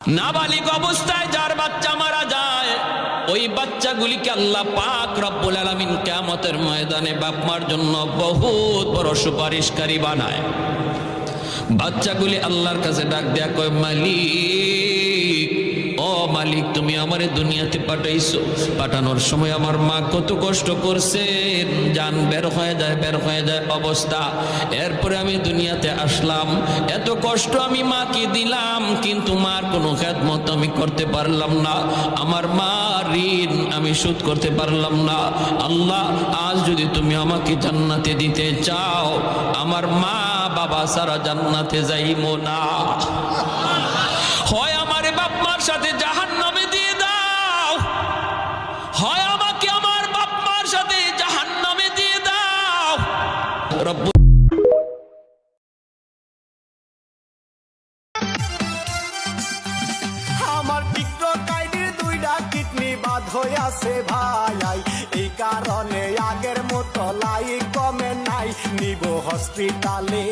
নাবালিগ অবস্থায় যার বাচ্চা মারা যায়, ওই বাচ্চাগুলিকে আল্লাহ পাক রব্বুল আলামিন কিয়ামতের ময়দানে বাপ মার জন্য বহুত বড় সুপারিশকারী বানায়। বাচ্চাগুলি আল্লাহর কাছে ডাক দেয়া কয়, মালিক, ও মালিক, তুমি আমারে দুনিয়াতে পাঠাইছো, পাঠানোর সময় আমার মা কত কষ্ট করছেন, জান বের হয়ে যায় অবস্থা। এরপরে আমি দুনিয়াতে আসলাম, এত কষ্ট আমি মাকে দিলাম, কিন্তু মার কোনো খেদমত আমি করতে পারলাম না, আমার মা ঋণ আমি শোধ করতে পারলাম না। আল্লাহ, আজ যদি তুমি আমাকে জান্নাতে দিতে চাও, আমার মা বাবা সারা জান্নাতে যাইবো না, হয় আমারে বাপ মার সাথে জাহান্নামে দিয়ে দাও, হয় আমাকে আমার বাপ মার সাথে জাহান্নামে দিয়ে দাও। রব্বুল আমার টিকটক আইডির দুইটা কিডনি বাদ হয়ে আছে ভাই, এই কারণে আগের মতো লাইক কমে নাই, নিব হসপিটালে।